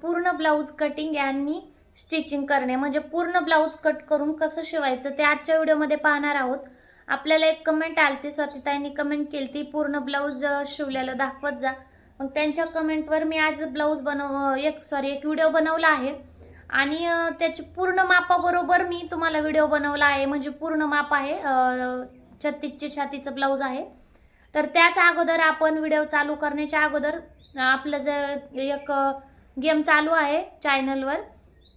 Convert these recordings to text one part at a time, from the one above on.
पूर्ण blouse cutting आणि stitching करणे म्हणजे पूर्ण ब्लाऊज कट करून कसं शिवायचं ते आजच्या व्हिडिओमध्ये पाहणार आहोत। आपल्याला एक कमेंट आलती, स्वातीताईंनी कमेंट केलती पूर्ण ब्लाऊज शिवलेलं दाखवत जा। मग त्यांच्या कमेंटवर मी आज ब्लाऊज एक व्हिडिओ बनवला आहे आणि त्याची पूर्ण मापाबरोबर मी तुम्हाला व्हिडिओ बनवला आहे। म्हणजे पूर्ण माप आहे, 36 छातीचं ब्लाऊज आहे। तर त्याच अगोदर आपण व्हिडिओ चालू करण्याच्या अगोदर आपलं जे एक गेम चालू आहे चॅनलवर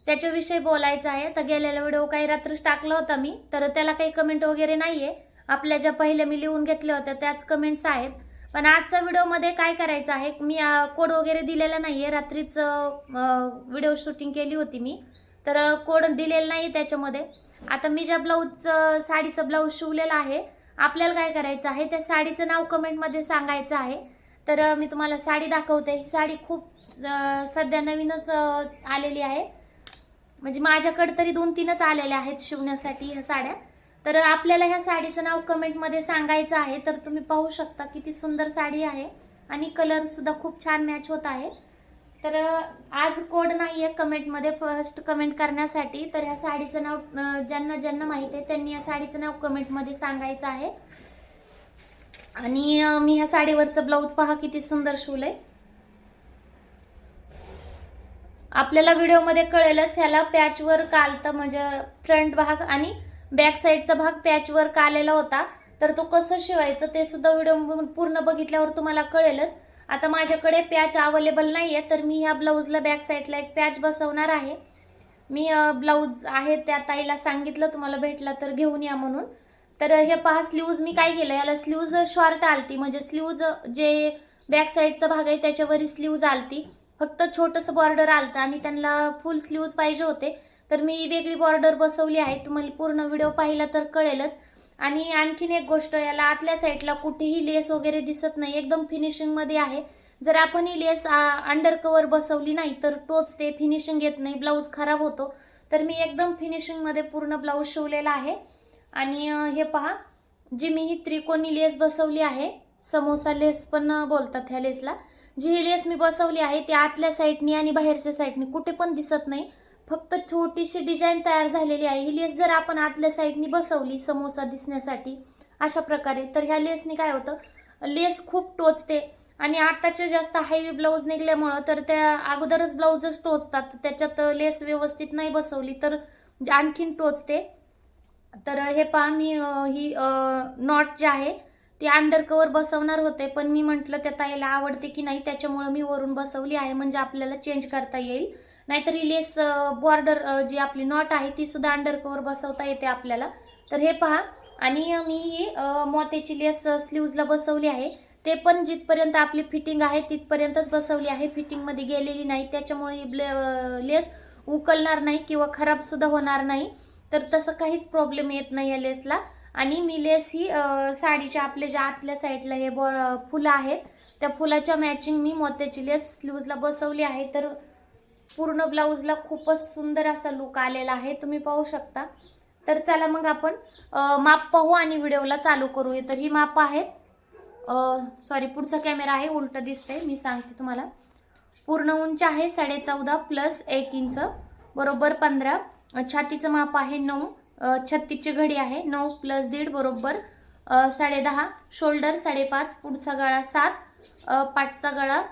त्याच्याविषयी बोलायचं आहे। तर गेलेला व्हिडिओ काही रात्रीच टाकला होता मी, तर त्याला काही कमेंट वगैरे नाहीये। आपल्या ज्या पहिल्या मी लिहून घेतल्या होत्या त्याच कमेंट्स आहेत। पण आजच्या व्हिडिओमध्ये काय करायचं आहे, मी कोड वगैरे दिलेला नाहीये। रात्रीच व्हिडिओ शूटिंग केली होती मी, तर कोड दिलेला नाही त्याच्यामध्ये। आता मी ज्या साडीचं ब्लाऊज शिवलेला आहे, आपल्याला काय करायचं आहे, त्या साडीचं नाव कमेंटमध्ये सांगायचं आहे। तर मी तुम्हाला साडी दाखवते। ही साडी खूप सध्या नवीनच आलेली आहे, म्हणजे माझ्याकडे तरी 2-3च आलेल्या आहेत शिवण्यासाठी ह्या साड्या। तर आपल्याला ह्या साडीचं नाव कमेंटमध्ये सांगायचं आहे। तर तुम्ही पाहू शकता किती सुंदर साडी आहे आणि कलर सुद्धा खूप छान मॅच होत आहे। तर आज कोड नाहीये कमेंटमध्ये फर्स्ट कमेंट करण्यासाठी। तर ह्या साडीचं नाव ज्यांना माहिती आहे त्यांनी या साडीचं नाव कमेंटमध्ये सांगायचं आहे। आणि मी ह्या साडीवरचं ब्लाऊज पहा किती सुंदर शिवलंय। आपल्याला व्हिडिओमध्ये कळेलच, ह्याला पॅच वर्क आलतं, म्हणजे फ्रंट भाग आणि बॅक साईडचा भाग पॅच वर्क आलेला होता। तर तो कसं शिवायचं ते सुद्धा व्हिडिओ पूर्ण बघितल्यावर तुम्हाला कळेलच। आता माझ्याकडे पॅच अवेलेबल नाहीये, तर मी ह्या ब्लाऊजला बॅक साईडला एक पॅच बसवणार आहे। मी ब्लाऊज आहे त्या ताईला सांगितलं तुम्हाला भेटला तर घेऊन या म्हणून। तर हे पहा स्लीव्ज मी काय केलं, याला स्लीव्ज शॉर्ट आलती, म्हणजे स्लीव्ज जे बॅक साईडचा भाग आहे त्याच्यावर स्लीव्ज आलती, फक्त छोटंसं बॉर्डर आलतं आणि त्यांना फुल स्लीव्ज पाहिजे होते। तर मी वेगळी बॉर्डर बसवली आहे, तुम्हाला पूर्ण व्हिडिओ पाहिला तर कळेलच। आणि आणखीन एक गोष्ट, याला आतल्या साईडला कुठेही लेस वगैरे दिसत नाही, एकदम फिनिशिंग मध्ये आहे। जर आपण ही लेस अंडर कव्हर बसवली नाही तर टोचते, फिनिशिंग येत नाही, ब्लाऊज खराब होतो। तर मी एकदम फिनिशिंग मध्ये पूर्ण ब्लाऊज शिवलेला आहे। आणि हे पहा, जी मी ही त्रिकोणी लेस बसवली आहे, समोसा लेस पण बोलतात ह्या लेसला, जी ही लेस मी बसवली आहे ती आतल्या साईडनी आणि बाहेरच्या साईडनी कुठे पण दिसत नाही, फक्त छोटीशी डिझाईन तयार झालेली आहे। ही लेस जर आपण आतल्या साईडनी बसवली समोसा दिसण्यासाठी अशा प्रकारे, तर ह्या लेसनी काय होतं, लेस खूप टोचते। आणि आताचे जास्त हायवी ब्लाऊज निघल्यामुळं तर त्या अगोदरच ब्लाऊजच टोचतात, त्याच्यात लेस व्यवस्थित नाही बसवली तर आणखीन टोचते। तर हे पहा, मी ही नॉट जे आहे ती अंडर कव्हर बसवणार होते, पण मी म्हटलं त्या ताईला आवडते की नाही त्याच्यामुळे मी वरून बसवली आहे, म्हणजे आपल्याला चेंज करता येईल। नाहीतर ही लेस बॉर्डर जी आपली नॉट आहे ती सुद्धा अंडर कव्हर बसवता येते आपल्याला। तर हे पहा, आणि मी ही मोत्याची लेस स्लीव्जला बसवली आहे, ते पण जिथपर्यंत आपली फिटिंग आहे तिथपर्यंतच बसवली आहे, फिटिंग मध्ये गेलेली नाही, त्याच्यामुळे ही लेस उकलणार नाही किंवा खराब सुद्धा होणार नाही। तर तसं काहीच प्रॉब्लेम येत नाही या लेसला। आणि मी लेस ही साडीच्या आपल्या ज्या आतल्या साईडला हे फुलं आहेत त्या फुलाच्या मॅचिंग मी मोत्याची लेस स्लीव्जला बसवली आहे। तर पूर्ण ब्लाऊजला खूपच सुंदर असा लुक आलेला आहे, तुम्ही पाहू शकता। तर चला मग आपण माप पाहू आणि व्हिडिओला चालू करूया। तर ही माप आहेत, सॉरी पुढचा कॅमेरा आहे उलट दिसतंय, मी सांगते तुम्हाला। पूर्ण उंची आहे 14.5 प्लस 1 इंच बरोबर 15। छातीचं माप आहे 9, 36ची घडी आहे 9 प्लस 1.5 बरोबर 10.5। शोल्डर 5.5, पुढचा गळा 7, पाठचा गळा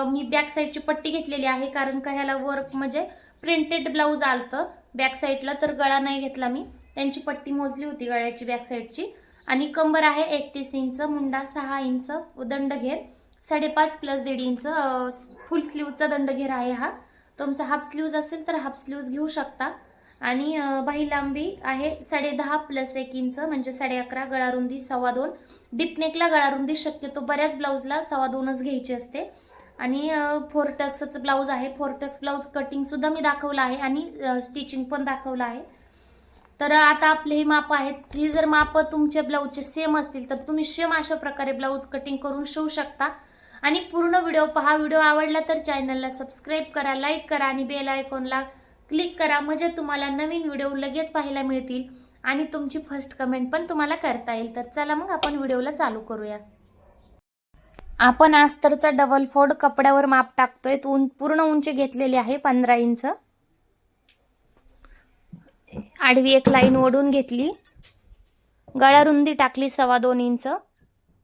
मी बॅक साईडची पट्टी घेतलेली आहे, कारण का ह्याला वर्क म्हणजे प्रिंटेड ब्लाऊज आलतं बॅक साईडला, तर गळा नाही घेतला मी, त्यांची पट्टी मोजली होती गळ्याची बॅक साईडची। आणि कंबर आहे 31 इंच, मुंडा 6 इंच, दंडघेर 5.5 प्लस 1.5 इंच, फुल स्लीवचा दंडघेर आहे हा। तुमचा हाफ स्लीव्ज असेल तर हाफ स्लीव्ज घेऊ शकता। आणि बाही लांबी आहे 10.5 प्लस 1 इंच म्हणजे 11.5, गळा रुंदी 2.25। डीपनेकला गळा रुंदी शक्यतो बऱ्याच ब्लाऊजला 2.25च घ्यायची असते। आणि 4 टक्सचं ब्लाऊज आहे, 4 टक्स ब्लाऊज कटिंग सुद्धा मी दाखवलं आहे आणि स्टिचिंग पण दाखवलं आहे। तर आता आपले हे माप आहेत, जी जर माप तुमच्या ब्लाऊजचे सेम असतील तर तुम्ही सेम अशा प्रकारे ब्लाऊज कटिंग करून शिवू शकता। आणि पूर्ण व्हिडिओ पहा, व्हिडिओ आवडला तर चॅनलला सबस्क्राईब करा, लाईक करा आणि बेल आयकॉनला क्लिक करा, म्हणजे तुम्हाला नवीन व्हिडिओ लगेच पाहायला मिळतील आणि तुमची फर्स्ट कमेंट पण तुम्हाला करता येईल। तर चला मग आपण व्हिडिओला चालू करूया। आपण अस्तरचा डबल फोल्ड कपड्यावर माप टाकतोय. पूर्ण उंची घेतलेली आहे 15 इंच. आडवी एक लाईन ओढून घेतली. गळा रुंदी टाकली 2.25 इंच.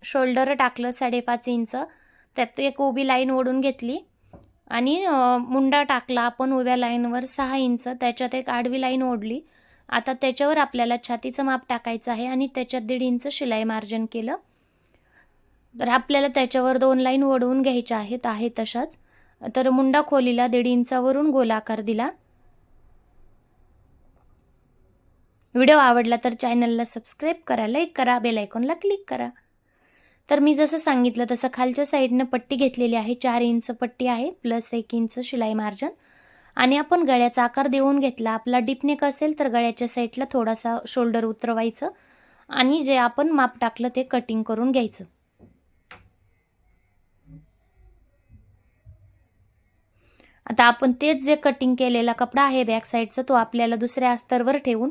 शोल्डर टाकलं 5.5 इंच. त्यात एक उभी लाईन ओढून घेतली आणि मुंडा टाकला आपण उभ्या लाईनवर 6 इंच. त्याच्यात एक आडवी लाईन ओढली. आता त्याच्यावर आपल्याला छातीचं माप टाकायचं आहे आणि त्याच्यात 1.5 इंच शिलाई मार्जिन केलं. तर आपल्याला त्याच्यावर 2 लाईन ओढवून घ्यायच्या आहेत तशाच. तर मुंडा खोलीला 1.5 इंचावरून गोलाकार दिला. व्हिडिओ आवडला तर चॅनलला सबस्क्राईब करा, लाईक करा, बेल आयकॉनला क्लिक करा. तर मी जसं सांगितलं तसं खालच्या साईडनं पट्टी घेतलेली आहे. 4 इंच पट्टी आहे प्लस 1 इंच शिलाई मार्जिन. आणि आपण गळ्याचा आकार देऊन घेतला. आपला डीप नेक असेल तर गळ्याच्या साईडला थोडासा शोल्डर उतरवायचं आणि जे आपण माप टाकलं ते कटिंग करून घ्यायचं. आता आपण तेच जे कटिंग केलेला कपडा आहे बॅक साईडचा तो आपल्याला दुसऱ्या अस्तरवर ठेवून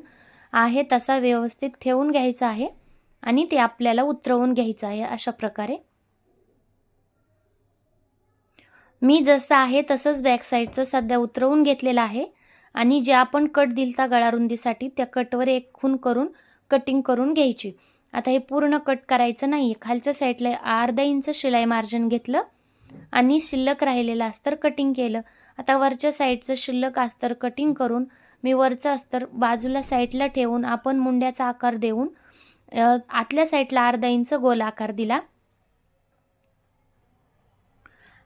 आहे तसा व्यवस्थित ठेवून घ्यायचा आहे आणि ते आपल्याला उतरवून घ्यायचं आहे अशा प्रकारे. मी जसं आहे तसंच बॅक साईडचं सध्या उतरवून घेतलेलं आहे आणि जे आपण कट दिलता गळा रुंदीसाठी त्या कटवर एक खूण करून कटिंग करून घ्यायची. आता हे पूर्ण कट करायचं नाही. खालच्या साईडला 1/2 इंच शिलाई मार्जिन घेतलं आणि शिल्लक राहिलेलं अस्तर कटिंग केलं. आता वरच्या साईडचं शिल्लक अस्तर कटिंग करून मी वरचं अस्तर बाजूला साईडला ठेवून आपण मुंड्याचा आकार देऊन आतल्या साईडला 1/2 इंच गोल आकार दिला.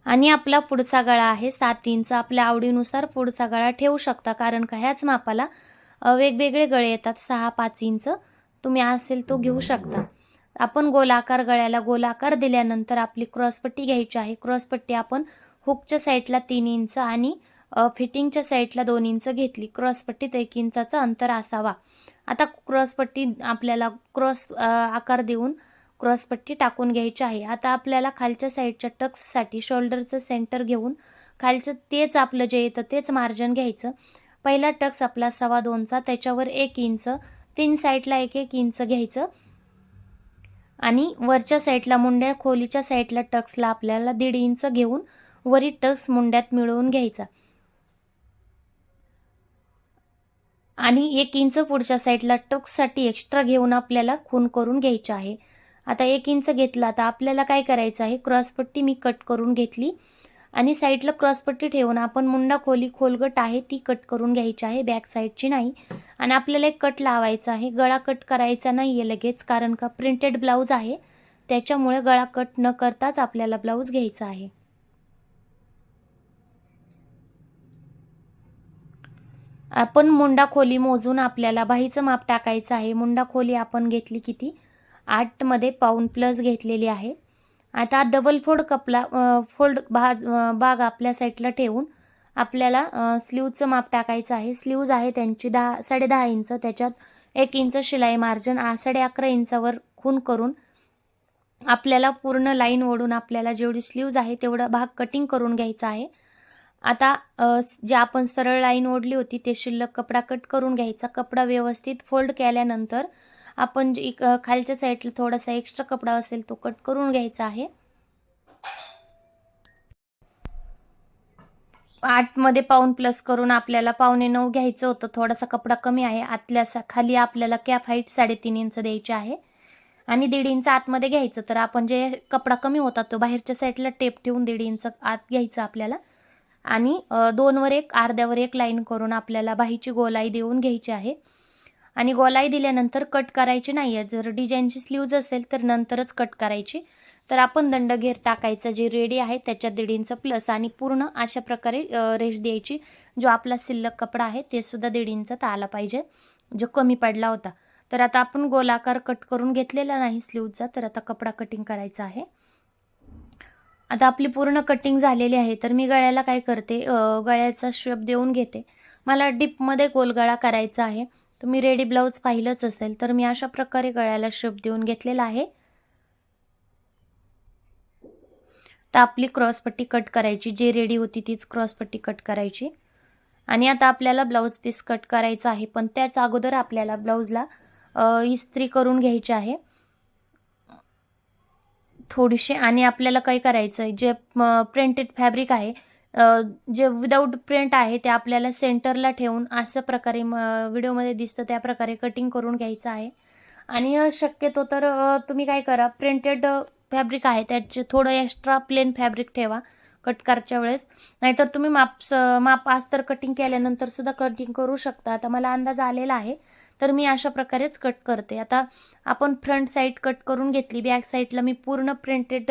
आणि आपला पुढचा गळा आहे 7 इंच. आपल्या आवडीनुसार पुढचा गळा ठेवू शकता कारण का ह्याच मापाला वेगवेगळे गळे येतात. 6-5 इंच तुम्ही असेल तो घेऊ शकता. आपण गोलाकार गळ्याला गोलाकार दिल्यानंतर आपली क्रॉसपट्टी घ्यायची आहे. क्रॉसपट्टी आपण हुकच्या साईडला 3 इंच आणि फिटिंगच्या साईडला 2 इंच घेतली. क्रॉसपट्टीत 1 इंचाचं अंतर असावा. आता क्रॉसपट्टी आपल्याला आकार देऊन क्रॉसपट्टी टाकून घ्यायची आहे. आता आपल्याला खालच्या साईडच्या टक्ससाठी शोल्डरचं सेंटर घेऊन खालचं तेच आपलं जे येतं तेच मार्जिन घ्यायचं. पहिला टक्स आपला 2.25चा त्याच्यावर 1 इंच 3 साईडला 1-1 इंच घ्यायचं आणि वरच्या साईडला मुंड्या खोलीच्या साईडला टक्सला आपल्याला 1.5 इंच घेऊन वरी टक्स मुंड्यात मिळवून घ्यायचा आणि 1 इंच पुढच्या साईडला टक्ससाठी एक्स्ट्रा घेऊन आपल्याला खूण करून घ्यायची आहे. आता 1 इंच घेतला. आता आपल्याला काय करायचं आहे क्रॉसपट्टी मी कट करून घेतली आणि साईडला क्रॉसपट्टी ठेवून आपण मुंडा खोली खोलगट आहे ती कट करून घ्यायची आहे बॅक साईडची नाही. आणि आपल्याला एक कट लावायचा आहे. गळा कट करायचा नाही आहे लगेच कारण का प्रिंटेड ब्लाऊज आहे त्याच्यामुळे गळा कट न करताच आपल्याला ब्लाऊज घ्यायचा आहे. आपण मुंडा खोली मोजून आपल्याला बाहीचं माप टाकायचं आहे. मुंडा खोली आपण घेतली किती 8 मध्ये पाऊण प्लस घेतलेली आहे. आता डबल फोल्ड बाग आपल्या साईडला ठेवून आपल्याला स्लीवचं माप टाकायचं आहे. स्लीव्ज आहे त्यांची 10.5 इंच. त्याच्यात 1 इंच शिलाई मार्जिन 11.5 इंचावर खूण करून आपल्याला पूर्ण लाईन ओढून आपल्याला जेवढी स्लीव्ज आहे तेवढा भाग कटिंग करून घ्यायचा आहे. आता जे आपण सरळ लाईन ओढली होती ते शिल्लक कपडा कट करून घ्यायचा. कपडा व्यवस्थित फोल्ड केल्यानंतर आपण जे खालच्या साईडला थोडासा एक्स्ट्रा कपडा असेल तो कट करून घ्यायचा आहे. 8 मध्ये पाऊण प्लस करून आपल्याला 8.25 घ्यायचं होतं. थोडासा कपडा कमी आहे. आतल्या खाली आपल्याला कॅप हाईट 3.5 इंच द्यायची आहे आणि 1.5 इंच आतमध्ये घ्यायचं. तर आपण जे कपडा कमी होता तो बाहेरच्या साईडला टेप ठेवून 1.5 इंच आत घ्यायचं आपल्याला आणि 2 वर 1 अर्ध्यावर 1 लाईन करून आपल्याला बाहीची गोलाई देऊन घ्यायची आहे. आणि गोलाई दिल्यानंतर कट करायची नाही आहे. जर डिझाईनची स्लीव्ज असेल तर नंतरच कट करायची. तर आपण दंडघेर टाकायचा जे रेडी आहे त्याच्यात 1.5 इंच प्लस आणि पूर्ण अशा प्रकारे रेष द्यायची. जो आपला शिल्लक कपडा आहे ते सुद्धा 1.5 इंचात आला पाहिजे जो कमी पडला होता. तर आता आपण गोलाकार कट करून घेतलेला नाही स्लीवचा. तर आता कपडा कटिंग करायचा आहे. आता आपली पूर्ण कटिंग झालेली आहे. तर मी गळ्याला काय करते गळ्याचा शेप देऊन घेते. मला डीपमध्ये गोल गळा करायचा आहे. तुम्ही रेडी ब्लाऊज पाहिलंच असेल तर मी अशा प्रकारे गळ्याला शेप देऊन घेतलेला आहे. तर आपली क्रॉसपट्टी कट करायची. जी रेडी होती तीच क्रॉसपट्टी कट करायची आणि आता आपल्याला ब्लाऊज पीस कट करायचा आहे. पण त्याच अगोदर आपल्याला ब्लाऊजला इस्त्री करून घ्यायची आहे. थोडीशी. आणि आपल्याला काय करायचं आहे, जे प्रिंटेड फॅब्रिक आहे, जे विदाऊट प्रिंट आहे ते आपल्याला सेंटरला ठेवून असं प्रकारे व्हिडिओमध्ये दिसतं त्या प्रकारे कटिंग करून घ्यायचं आहे. आणि शक्यतो तर तुम्ही काय करा, प्रिंटेड फॅब्रिक आहे त्याचे थोडं एक्स्ट्रा प्लेन फॅब्रिक ठेवा कट करायच्या वेळेस. नाहीतर तुम्ही माप अस्तर कटिंग केल्यानंतर सुद्धा कटिंग करू शकता. आता मला अंदाज आलेला आहे, तर मी अशा प्रकारेच कट करते. आता आपण फ्रंट साईड कट करून घेतली, बॅक साईडला मी पूर्ण प्रिंटेड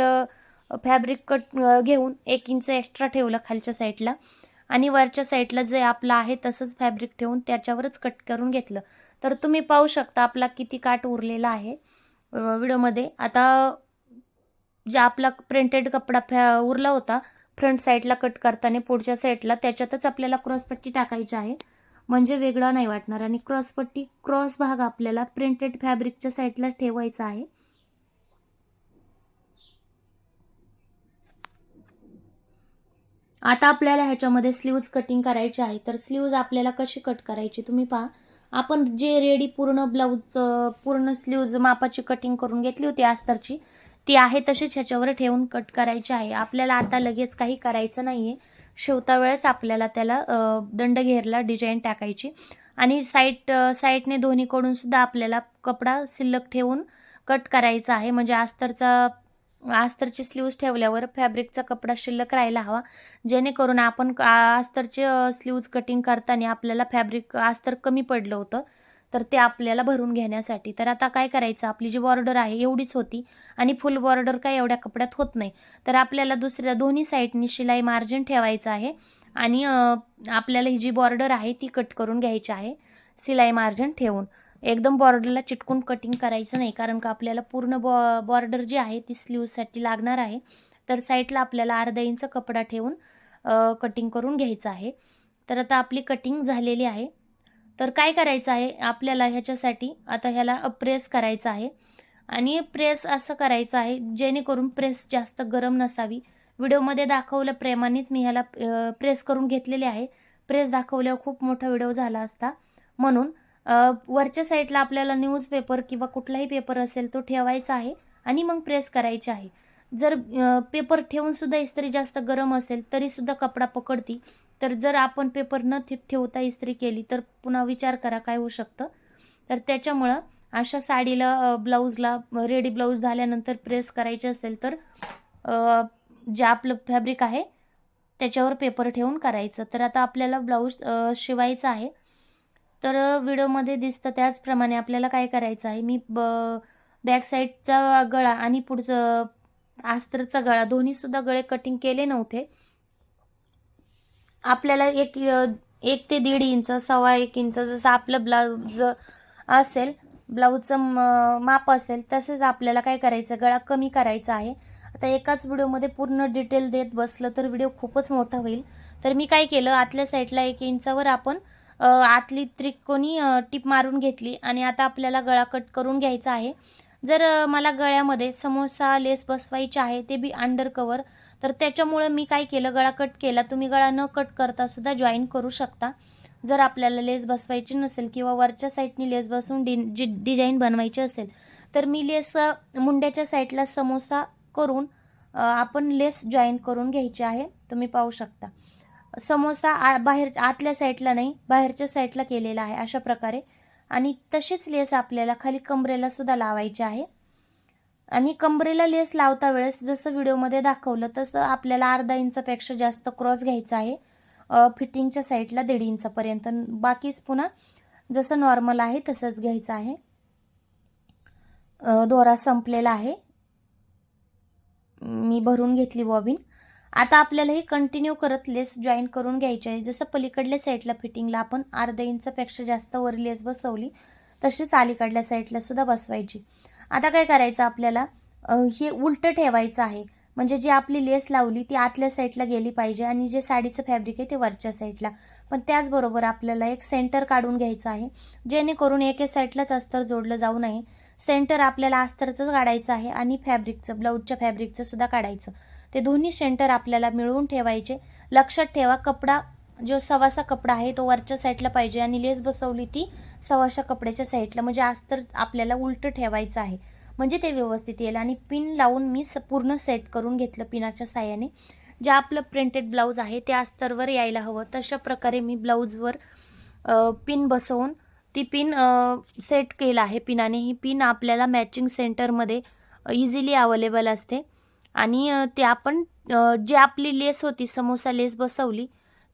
फॅब्रिक घेऊन 1 इंच एक्स्ट्रा ठेवलं खालच्या साईडला, आणि वरच्या साईडला जे आपलं आहे तसंच फॅब्रिक ठेवून त्याच्यावरच कट करून घेतलं. तर तुम्ही पाहू शकता आपला किती काट उरलेला आहे व्हिडिओमध्ये. आता जे आपला प्रिंटेड कपडा उरला होता फ्रंट साईडला कट करताना पुढच्या साईडला, त्याच्यातच आपल्याला क्रॉसपट्टी टाकायची आहे, म्हणजे वेगळा नाही वाटणार. आणि क्रॉस भाग आपल्याला प्रिंटेड फॅब्रिकच्या साईडला ठेवायचा आहे. आता आपल्याला ह्याच्यामध्ये स्लीव्ज कटिंग करायची आहे. तर स्लीव्ज आपल्याला कशी कट करायची तुम्ही पहा. आपण जे रेडी पूर्ण ब्लाऊज पूर्ण स्लीव्ज मापाची कटिंग करून घेतली होती अस्तरची, ती आहे तशीच ह्याच्यावर ठेवून कट करायची आहे. आपल्याला आता लगेच काही करायचं नाहीये. शिवता वेळेस आपल्याला त्याला दंड घेरला डिझाईन टाकायची, आणि साईडने दोन्हीकडून सुद्धा आपल्याला कपडा शिल्लक ठेवून कट करायचा आहे. म्हणजे अस्तरची स्लीव्ज ठेवल्यावर फॅब्रिकचा कपडा शिल्लक राहायला हवा, जेणेकरून आपण अस्तरचे स्लीव्ज कटिंग करताना आपल्याला अस्तर कमी पडलं होतं, तर ते आपल्याला भरून घेण्यासाठी. तर आता काय करायचं, आपली जी बॉर्डर आहे एवढीच होती, आणि फुल बॉर्डर काय एवढ्या कपड्यात होत नाही, तर आपल्याला दुसऱ्या दोन्ही साईडनी शिलाई मार्जिन ठेवायचं आहे. आणि आपल्याला ही जी बॉर्डर आहे ती कट करून घ्यायची आहे शिलाई मार्जिन ठेवून. एकदम बॉर्डरला चिटकून कटिंग करायचं नाही, कारण का आपल्याला पूर्ण बॉर्डर जी आहे ती स्लीव्जसाठी लागणार आहे. तर साईडला आपल्याला अर्धा इंच कपडा ठेवून कटिंग करून घ्यायचं आहे. तर आता आपली कटिंग झालेली आहे. तर काय करायचं आहे आपल्याला ह्याच्यासाठी, आता ह्याला प्रेस करायचं आहे. आणि प्रेस असं करायचं आहे जेणेकरून प्रेस जास्त गरम नसावी. व्हिडिओमध्ये दाखवल्याप्रमाणेच मी ह्याला प्रेस करून घेतलेले आहे. प्रेस दाखवल्यावर खूप मोठा व्हिडिओ झाला असता, म्हणून वरच्या साईडला आपल्याला न्यूजपेपर किंवा कुठलाही पेपर असेल तो ठेवायचा आहे, आणि मग प्रेस करायची आहे. जर पेपर ठेवून सुद्धा इस्त्री जास्त गरम असेल तरी सुद्धा कपडा पकडती. तर जर आपण पेपर न ठेवता इस्त्री केली तर पुन्हा विचार करा काय होऊ शकतं. तर त्याच्यामुळं अशा साडीला ब्लाऊजला रेडी ब्लाऊज झाल्यानंतर प्रेस करायचे असेल तर जे आपलं फॅब्रिक आहे त्याच्यावर पेपर ठेवून करायचं. तर आता आपल्याला ब्लाऊज शिवायचा आहे. तर व्हिडिओमध्ये दिसतं त्याचप्रमाणे आपल्याला काय करायचं आहे, मी बॅक साईडचा गळा आणि पुढचं अस्तरचा गळा दोन्हीसुद्धा गळे कटिंग केले नव्हते. आपल्याला 1 ते 1.5 इंच, 1.25 इंच जसं आपलं ब्लाऊज असेल, ब्लाऊजचं माप असेल तसेच आपल्याला काय करायचं, गळा कमी करायचा आहे. आता एकाच व्हिडिओमध्ये पूर्ण डिटेल देत बसलं तर व्हिडिओ खूपच मोठा होईल. तर मी काय केलं, आतल्या साईडला 1 इंचावर आपण आतली त्रिकोणी टीप मारून घेतली, आणि आता आपल्याला गळा कट करून घ्यायचा आहे. जर मला गळ्यामध्ये समोसा लेस बसवायची आहे, ते बी अंडर कवर, तर त्याच्यामुळे मी काय केलं, गळा कट केला. तुम्ही गळा न कट करता सुद्धा जॉईन करू शकता. जर आपल्याला लेस बसवायची नसेल किंवा वरच्या साईडनी लेस बसवून डिझाईन बनवायची असेल, तर मी लेस मुंड्याच्या साईडला समोसा करून आपण लेस जॉईन करून घ्यायची आहे. तुम्ही पाहू शकता समोसा बाहेर आतल्या साईडला नाही, बाहेरच्या साईडला केलेला आहे अशा प्रकारे. आणि तशीच लेस आपल्याला खाली कमरेला सुद्धा लावायची आहे. आणि कमरेला लेस लावता वेळेस जसं व्हिडिओमध्ये दाखवलं तसं आपल्याला अर्धा इंचापेक्षा जास्त क्रॉस घ्यायचा आहे फिटिंगच्या साईडला 1.5 इंचापर्यंत. बाकीच पुन्हा जसं नॉर्मल आहे तसंच घ्यायचं आहे. दोरा संपलेला आहे, मी भरून घेतली बॉबिन. आता आपल्याला हे कंटिन्यू करत लेस जॉईन करून घ्यायची आहे. जसं पलीकडल्या साईडला फिटिंगला आपण अर्धा इंचापेक्षा जास्त वर लेस बसवली, तशीच अलीकडल्या साईडला सुद्धा बसवायची. आता काय करायचं, आपल्याला हे उलटं ठेवायचं आहे, म्हणजे जी आपली लेस लावली ती आतल्या साईडला गेली पाहिजे, आणि जे साडीचं फॅब्रिक आहे ते वरच्या साईडला. पण त्याचबरोबर आपल्याला एक सेंटर काढून घ्यायचं आहे, जेणेकरून एके साईडलाच अस्तर जोडलं जाऊ नये. सेंटर आपल्याला अस्तरचं काढायचं आहे आणि फॅब्रिकचं, ब्लाऊजच्या फॅब्रिकचं सुद्धा काढायचं. ते दोन्ही सेंटर आपल्याला मिळवून ठेवायचे. लक्षात ठेवा, कपडा जो सवासा कपडा आहे तो वरच्या साईडला पाहिजे, आणि लेस बसवली ती सवाशा कपड्याच्या साईडला, म्हणजे अस्तर आपल्याला उलटं ठेवायचं आहे. म्हणजे ते व्यवस्थित येईल. आणि पिन लावून मी पूर्ण सेट करून घेतलं पिनाच्या साह्याने. जे आपलं प्रिंटेड ब्लाऊज आहे ते अस्तरवर यायला हवं तशा प्रकारे मी ब्लाऊजवर पिन बसवून ती पिन सेट केलं आहे पिनाने. ही पिन आपल्याला मॅचिंग सेंटरमध्ये इझिली अवेलेबल असते. आणि ते आपण जी आपली लेस होती, समोसा लेस बसवली,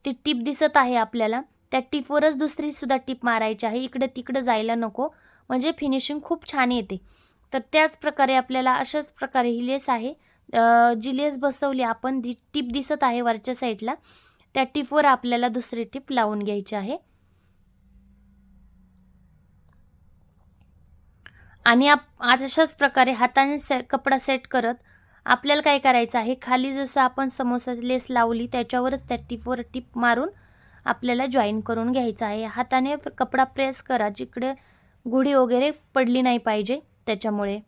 ती टीप दिसत आहे आपल्याला, त्या टीपवरच दुसरीसुद्धा टीप मारायची आहे. इकडे तिकडे जायला नको, म्हणजे फिनिशिंग खूप छान येते. तर त्याच प्रकारे आपल्याला अशाच प्रकारे ही लेस आहे, जी लेस बसवली आपण, जी टीप दिसत आहे वरच्या साईडला, त्या टीपवर आपल्याला दुसरी टीप लावून घ्यायची आहे. आणि अशाच प्रकारे हाताने कपडा सेट करत आपल्याला काय करायचं आहे, खाली जसं आपण समोसा लेस लावली त्याच्यावरच त्या टीपवर टीप मारून आपल्याला जॉईन करून घ्यायचं आहे. हाताने कपडा प्रेस करा, जिकडे गुढी वगैरे पडली नाही पाहिजे त्याच्यामुळे.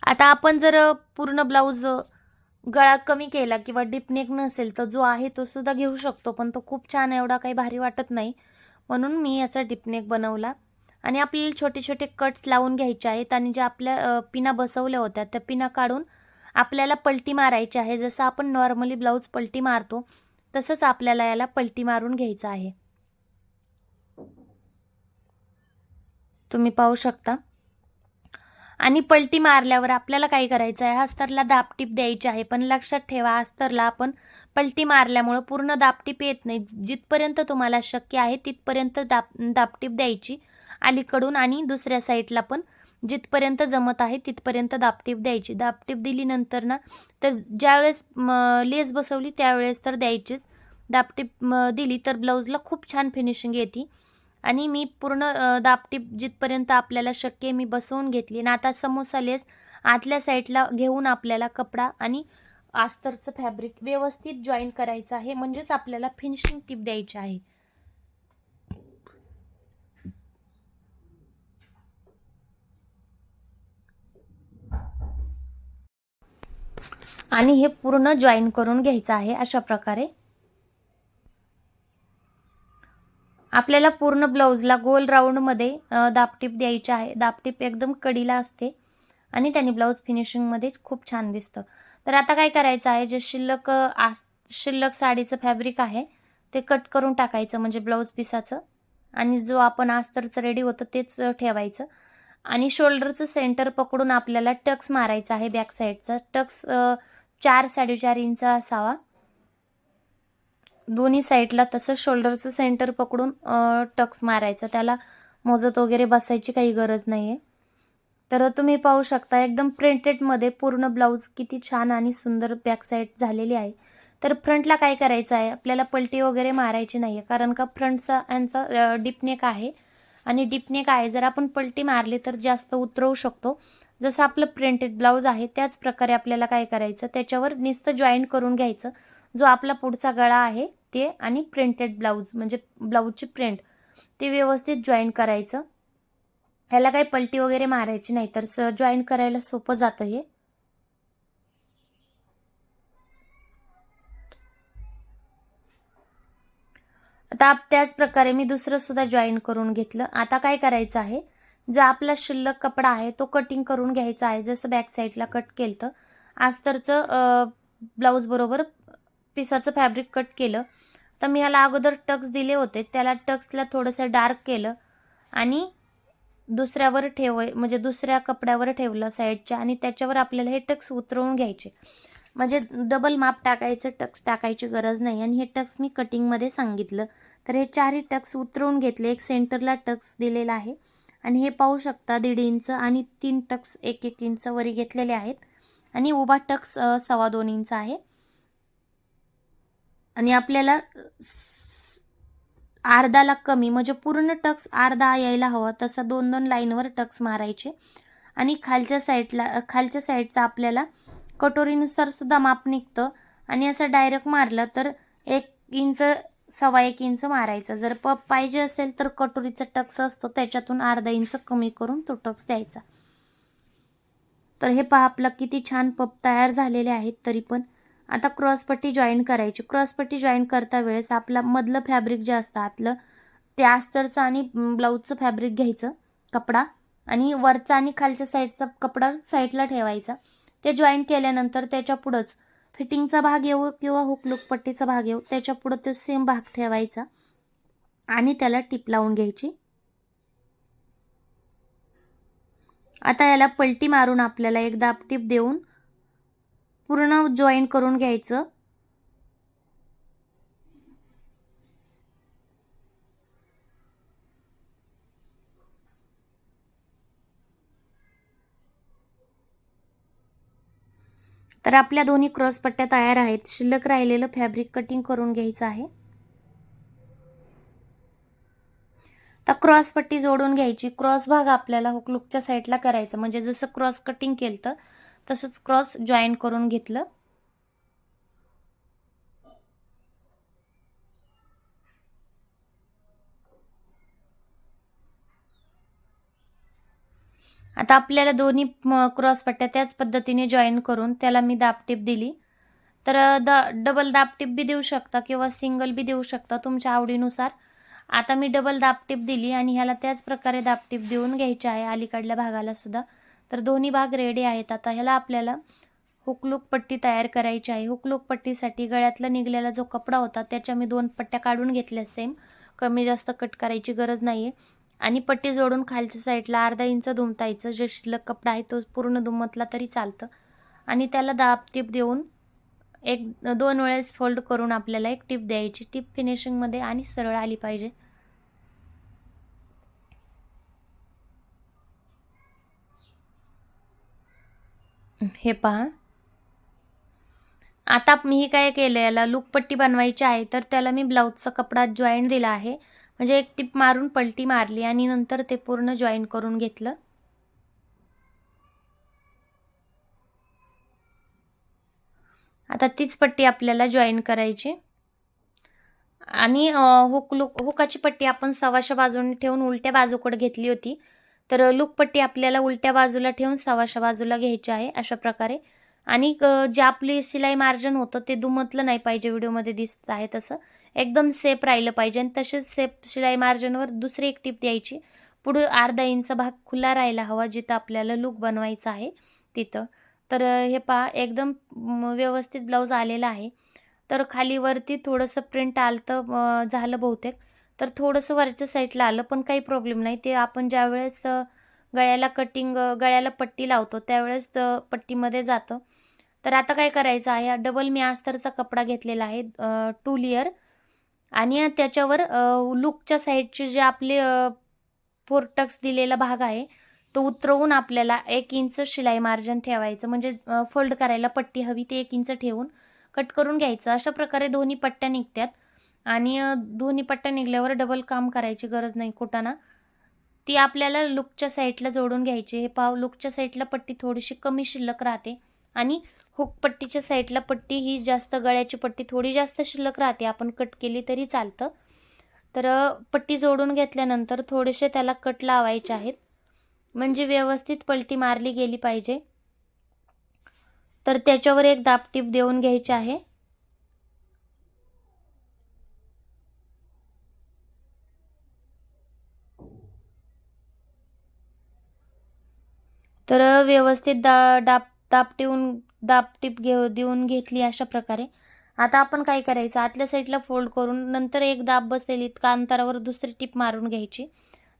आता आपण जर पूर्ण ब्लाऊज गळा कमी केला किंवा डीपनेक नसेल तर जो आहे तो सुद्धा घेऊ शकतो, पण तो खूप छान एवढा काही भारी वाटत नाही, म्हणून मी याचा डीपनेक बनवला. आणि आपल्याला छोटे छोटे कट्स लावून घ्यायचे आहेत. आणि ज्या आपल्या पिना बसवल्या होत्या त्या पिना काढून आपल्याला पलटी मारायची आहे. जसं आपण नॉर्मली ब्लाऊज पलटी मारतो तसंच आपल्याला याला पलटी मारून घ्यायचं आहे. तुम्ही पाहू शकता. आणि पलटी मारल्यावर आपल्याला काय करायचं आहे, अस्तरला दाबटीप द्यायची आहे. पण लक्षात ठेवा, अस्तरला आपण पलटी मारल्यामुळं पूर्ण दाबटीप येत नाही. जिथपर्यंत तुम्हाला शक्य आहे तिथपर्यंत दाबटीप द्यायची अलीकडून, आणि दुसऱ्या साईडला पण जिथपर्यंत जमत आहे तिथपर्यंत दाबटीप द्यायची. दाबटीप दिलीनंतर ना, तर ज्यावेळेस लेस बसवली त्यावेळेस तर द्यायचीच. दाबटीप दिली तर ब्लाऊजला खूप छान फिनिशिंग येते. आणि मी पूर्ण दाबटीप जिथपर्यंत आपल्याला शक्य आहे मी बसवून घेतली. आणि आता समोसा लेस आतल्या साईडला घेऊन आपल्याला कपडा आणि अस्तरचं फॅब्रिक व्यवस्थित जॉईन करायचं आहे, म्हणजेच आपल्याला फिनिशिंग टीप द्यायची आहे. आणि हे पूर्ण जॉईन करून घ्यायचं आहे अशा प्रकारे. आपल्याला पूर्ण ब्लाऊजला गोल राऊंडमध्ये दाबटीप द्यायची आहे. दाबटीप एकदम कडीला असते आणि त्याने ब्लाऊज फिनिशिंगमध्ये खूप छान दिसतं. तर आता काय करायचं आहे, जे शिल्लक साडीचं फॅब्रिक आहे ते कट करून टाकायचं, म्हणजे ब्लाऊज पिसाचं. आणि जो आपण अस्तरचं रेडी होतं तेच ठेवायचं. आणि शोल्डरचं सेंटर पकडून आपल्याला टक्स मारायचा आहे. बॅक साईडचा टक्स 4-4.5 इंच असावा दोन्ही साईडला. तसं शोल्डरचं सेंटर पकडून टक्स मारायचा, त्याला मोजत वगैरे बसायची काही गरज नाही आहे. तर तुम्ही पाहू शकता एकदम प्रिंटेडमध्ये पूर्ण ब्लाऊज किती छान आणि सुंदर बॅक साईड झालेली आहे. तर फ्रंटला काय करायचं आहे, आपल्याला पलटी वगैरे मारायची नाही आहे, कारण का फ्रंटचा यांचा डीपनेक आहे. आणि डीपनेक आहे, जर आपण पलटी मारली तर जास्त उतरवू शकतो. जसं आपलं प्रिंटेड ब्लाऊज आहे त्याच प्रकारे आपल्याला काय करायचं, त्याच्यावर नुसतं जॉईन करून घ्यायचं. जो आपला पुढचा गळा आहे ते आणि प्रिंटेड ब्लाऊज म्हणजे ब्लाऊजची प्रिंट ते व्यवस्थित जॉईन करायचं. ह्याला काही पलटी वगैरे मारायची नाही, तर जॉईन करायला सोपं जातं हे. आता त्याच प्रकारे मी दुसरं सुद्धा जॉईन करून घेतलं. आता काय करायचं आहे, जो आपला शिल्लक कपडा आहे तो कटिंग करून घ्यायचा आहे. जसं बॅक साईडला कट केलं तर अस्तरचं ब्लाऊज बरोबर पिसाचं फॅब्रिक कट केलं. तर मी याला अगोदर टक्स दिले होते, त्याला टक्सला थोडंसं डार्क केलं आणि दुसऱ्यावर म्हणजे दुसऱ्या कपड्यावर ठेवलं साईडच्या, आणि त्याच्यावर आपल्याला हे टक्स उतरवून घ्यायचे. म्हणजे डबल माप टाकायचं, टक्स टाकायची गरज नाही. आणि हे टक्स मी कटिंगमध्ये सांगितलं. तर हे 4ही टक्स उतरवून घेतले. एक सेंटरला टक्स दिलेला आहे आणि हे पाहू शकता 1.5 इंच आणि 3 टक्स 1-1 इंच वरी घेतलेले आहेत. आणि उभा टक्स 2.25 इंच आहे. आणि आपल्याला अर्धाला कमी म्हणजे पूर्ण टक्स अर्धा यायला हवा तसा 2-2 लाईनवर टक्स मारायचे. आणि खालच्या साईडचा आपल्याला कटोरीनुसार सुद्धा माप निघतं. आणि असं डायरेक्ट मारलं तर 1 इंच 1.25 इंच मारायचं. जर पप पाहिजे असेल तर कटोरीचा टक्स असतो त्याच्यातून अर्धा इंच कमी करून तो टक्स द्यायचा. तर हे पहा आपला किती छान पप तयार झालेले आहेत. तरी पण आता क्रॉसपट्टी जॉईन करायची. क्रॉसपट्टी जॉईन करता वेळेस आपला मधलं फॅब्रिक जे असतं आतलं, ते अस्तरचं आणि ब्लाऊजचं फॅब्रिक घ्यायचं कपडा, आणि वरचा आणि खालच्या साईडचा कपडा साईडला ठेवायचा. ते जॉईन केल्यानंतर त्याच्या पुढंच फिटिंगचा भाग येऊ किंवा हुक पट्टीचा भाग येऊ, त्याच्या पुढं तो सेम भाग ठेवायचा आणि त्याला टिप लावून घ्यायची. आता याला पलटी मारून आपल्याला एक दाब टिप देऊन पूर्ण जॉईन करून घ्यायचं. तर आपल्या दोन्ही क्रॉस पट्ट्या तयार आहेत. शिल्लक राहिलेलं फॅब्रिक कटिंग करून घ्यायचं आहे. तर क्रॉस पट्टी जोडून घ्यायची. क्रॉस भाग आपल्याला हुकलूकच्या साईडला करायचं, म्हणजे जसं क्रॉस कटिंग केलं तसंच क्रॉस जॉईन करून घेतलं. आता आपल्याला दोन्ही क्रॉस पट्ट्या त्याच पद्धतीने जॉईन करून त्याला मी दाबटीप दिली. तर डबल दाबटीप बी देऊ शकता किंवा सिंगल बी देऊ शकता तुमच्या आवडीनुसार. आता मी डबल दाबटीप दिली आणि ह्याला त्याच प्रकारे दाबटीप देऊन घ्यायची आहे अलीकडल्या भागाला सुद्धा. तर दोन्ही भाग रेडी आहेत. आता ह्याला आपल्याला हुकलूक पट्टी तयार करायची आहे. हुकलूक पट्टीसाठी गळ्यातला निघलेला जो कपडा होता त्याच्या मी 2 पट्ट्या काढून घेतल्या. सेम कमी जास्त कट करायची गरज नाहीये. आणि पट्टी जोडून खालच्या साईडला अर्धा इंच दुमतायचं. जे शिल्लक कपडा आहे तो पूर्ण दुमतला तरी चालतं. आणि त्याला दाब टिप देऊन 1-2 वेळेस फोल्ड करून आपल्याला एक टिप द्यायची. टिप फिनिशिंगमध्ये आणि सरळ आली पाहिजे. हे पहा. आता मी काय केलं, याला लूक पट्टी बनवायची आहे तर त्याला मी ब्लाऊजचा कपडा जॉईंट दिला आहे. म्हणजे एक टिप मारून पलटी मारली आणि नंतर ते पूर्ण जॉईन करून घेतलं. आता तीच पट्टी आपल्याला जॉईन करायची आणि हुकाची पट्टी आपण सव्वाशा बाजूने ठेवून उलट्या बाजूकडे घेतली होती. तर लूक पट्टी आपल्याला उलट्या बाजूला ठेवून सव्वाशा बाजूला घ्यायची आहे अशा प्रकारे. आणि जे आपली शिलाई मार्जिन होतं ते दुमतलं नाही पाहिजे, व्हिडिओमध्ये दिसत आहे तसं एकदम सेफ राहिलं पाहिजे. आणि तसेच सेफ शिलाई मार्जिनवर दुसरी एक टिप द्यायची. पुढे अर्धा इंच भाग खुला राहायला हवा जिथं आपल्याला लूक बनवायचा आहे तिथं. तर हे पहा एकदम व्यवस्थित ब्लाऊज आलेला आहे. तर खाली वरती थोडंसं प्रिंट आलं झालं बहुतेक. तर थोडंसं वरच्या साईडला आलं पण काही प्रॉब्लेम नाही. ते आपण ज्यावेळेस गळ्याला पट्टी लावतो त्यावेळेस पट्टीमध्ये जातं. तर आता काय करायचं आहे, डबल मी अस्तरचा कपडा घेतलेला आहे 2 लेयर. आणि त्याच्यावर लूकच्या साईडचे जे आपले 4 टक्स दिलेला भाग आहे तो उतरवून आपल्याला 1 इंच शिलाई मार्जिन ठेवायचं. म्हणजे फोल्ड करायला पट्टी हवी ते 1 इंच ठेवून कट करून घ्यायचं. अशा प्रकारे दोन्ही पट्ट्या निघतात. आणि दोन्ही पट्ट्या निघल्यावर डबल काम करायची गरज नाही कुटाणा. ती आपल्याला लूकच्या साईडला जोडून घ्यायची. हे पाव लूकच्या साईडला पट्टी थोडीशी कमी शिल्लक राहते आणि हुक पट्टीच्या साईडला पट्टी ही जास्त, गळ्याची पट्टी थोडी जास्त शिल्लक राहते. आपण कट केली तरी चालतं. तर पट्टी जोडून घेतल्यानंतर थोडेसे त्याला कट लावायचे आहेत, म्हणजे व्यवस्थित पलटी मारली गेली पाहिजे. तर त्याच्यावर एक दाबटीप देऊन घ्यायची आहे. तर व्यवस्थित दाबटीप देऊन घेतली अशा प्रकारे. आता आपण काय करायचं, आतल्या साईडला फोल्ड करून नंतर एक दाब बसेल इतका अंतरावर दुसरी टिप मारून घ्यायची.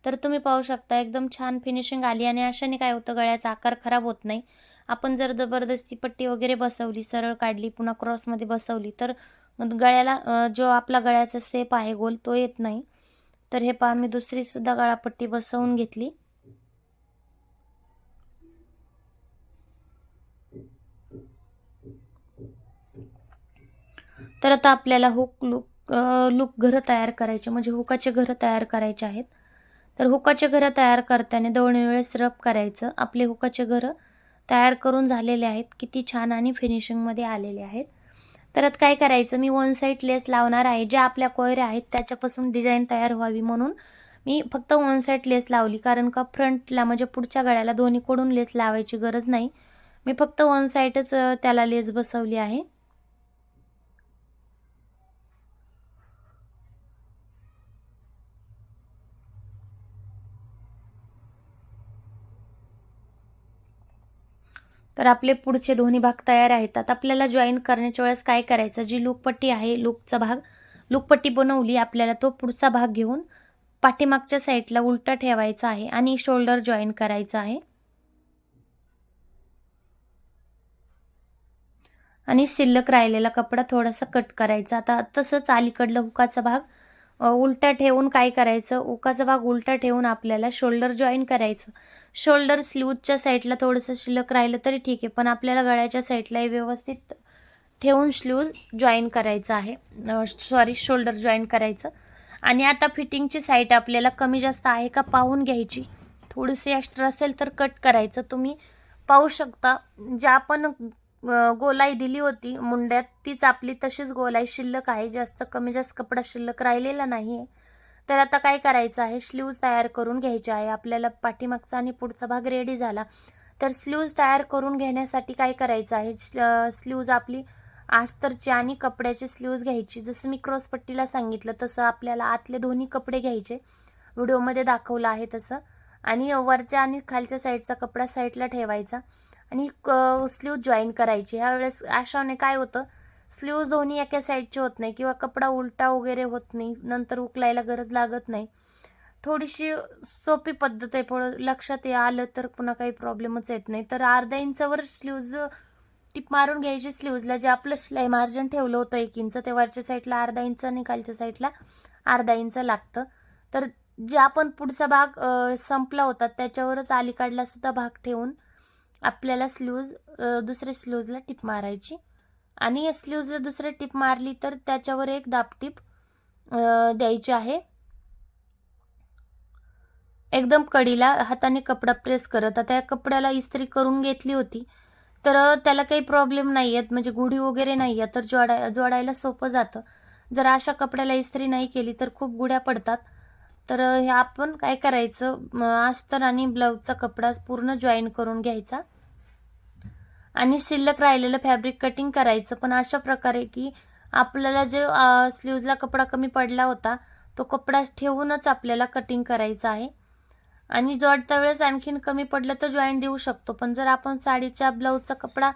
तर तुम्ही पाहू शकता एकदम छान फिनिशिंग आली. आणि अशाने काय होतं, गळ्याचा आकार खराब होत नाही. आपण जर जबरदस्ती पट्टी वगैरे बसवली, सरळ काढली, पुन्हा क्रॉसमध्ये बसवली तर गळ्याला जो आपला गळ्याचा शेप आहे गोल तो येत नाही. तर हे पहा मी दुसरी सुद्धा गळापट्टी बसवून घेतली. तर आता आपल्याला लूक घरं तयार करायचे, म्हणजे हुकाचे घरं तयार करायचे आहेत. तर हुकाचे घरं तयार करताना 2 वेळेस रब करायचं. आपले हुकाचे घरं तयार करून झालेले आहेत. किती छान आणि फिनिशिंगमध्ये आलेले आहेत. तर आता काय करायचं, मी 1 साईड लेस लावणार आहे. ज्या आपल्या कोयऱ्या आहेत त्याच्यापासून डिझाईन तयार व्हावी म्हणून मी फक्त 1 साईड लेस लावली. कारण का फ्रंटला म्हणजे पुढच्या गळ्याला दोन्हीकडून लेस लावायची गरज नाही. मी फक्त 1 साईडच त्याला लेस बसवली आहे. तर आपले पुढचे दोन्ही भाग तयार आहेत. आता आपल्याला जॉईन करण्याच्या वेळेस काय करायचं, जी लूकपट्टी आहे, लूकचा भाग, लूकपट्टी बनवली आपल्याला, तो पुढचा भाग घेऊन पाठीमागच्या साईडला उलटा ठेवायचा आहे आणि शोल्डर जॉईन करायचा आहे. आणि शिल्लक राहिलेला कपडा थोडासा कट करायचा. आता तसंच अलीकडलं हुकाचा भाग उलटा ठेवून काय करायचं, हुकाचा भाग उलटा ठेवून आपल्याला शोल्डर जॉईन करायचं. शोल्डर स्लीवच्या साईडला थोडंसं शिल्लक राहिलं तरी ठीक आहे, पण आपल्याला गळ्याच्या साईडला व्यवस्थित ठेवून स्लीव्ज जॉईन करायचं आहे, शोल्डर जॉईन करायचं. आणि आता फिटिंगची साईड आपल्याला कमी जास्त आहे का पाहून घ्यायची. थोडीशी एक्स्ट्रा असेल तर कट करायचं. तुम्ही पाहू शकता, ज्या आपण गोलाई दिली होती मुंड्यात, तीच आपली तशीच गोलाई शिल्लक आहे. जास्त कमी जास्त कपडा शिल्लक राहिलेला नाही आहे. तर आता काय करायचं आहे, स्लीव्ज तयार करून घ्यायचे आहे आपल्याला. पाठीमागचा आणि पुढचा भाग रेडी झाला, तर स्लीव्ज तयार करून घेण्यासाठी काय करायचं आहे, स्लीव्ज आपली आस्तरची आणि कपड्याची स्लीव्ज घ्यायची. जसं मी क्रॉसपट्टीला सांगितलं तसं आपल्याला आतले दोन्ही कपडे घ्यायचे, व्हिडिओमध्ये दाखवलं आहे तसं. आणि वरच्या आणि खालच्या साईडचा कपडा साईडला ठेवायचा आणि स्लीव्ज जॉईन करायची. ह्यावेळेस अशाने काय होतं, स्लीव्ज दोन्ही एका साईडचे होत नाही किंवा कपडा उलटा वगैरे होत नाही, नंतर उकलायला गरज लागत नाही. थोडीशी सोपी पद्धत आहे, थोडं लक्षात आलं तर पुन्हा काही प्रॉब्लेमच येत नाही. तर अर्धा इंचावर स्लीव्ज टिप मारून घ्यायची स्लीव्जला. जे आपलं शिलाई मार्जिन ठेवलं होतं 1 इंच, ते वरच्या साईडला अर्धा इंच आणि खालच्या साईडला अर्धा इंच लागतं. तर जे आपण पुढचा भाग संपला होता त्याच्यावरच अलीकडला सुद्धा भाग ठेवून आपल्याला स्लीव्ज दुसऱ्या स्लीव्जला टिप मारायची. आणि स्लीव्जला दुसरी टिप मारली तर त्याच्यावर एक दाबटीप द्यायची आहे, एकदम कडीला हाताने कपडा प्रेस करत. आता या कपड्याला इस्त्री करून घेतली होती, तर त्याला काही प्रॉब्लेम नाही आहेत, म्हणजे गुढी वगैरे नाही आहे, तर जोडायला सोपं जातं. जर अशा कपड्याला इस्त्री नाही केली तर खूप गुढ्या पडतात. तर हे आपण काय करायचं, अस्तर आणि ब्लाऊजचा कपडा पूर्ण जॉईन करून घ्यायचा आणि शिल्लक राहिलेलं फॅब्रिक कटिंग करायचं. पण अशा प्रकारे की आपल्याला जे स्लीव्जला कपडा कमी पडला होता तो कपडा ठेवूनच आपल्याला कटिंग करायचं आहे. आणि जोडता वेळेस आणखीन कमी पडलं तर जॉईंट देऊ शकतो, पण जर आपण साडीच्या ब्लाऊजचा कपडा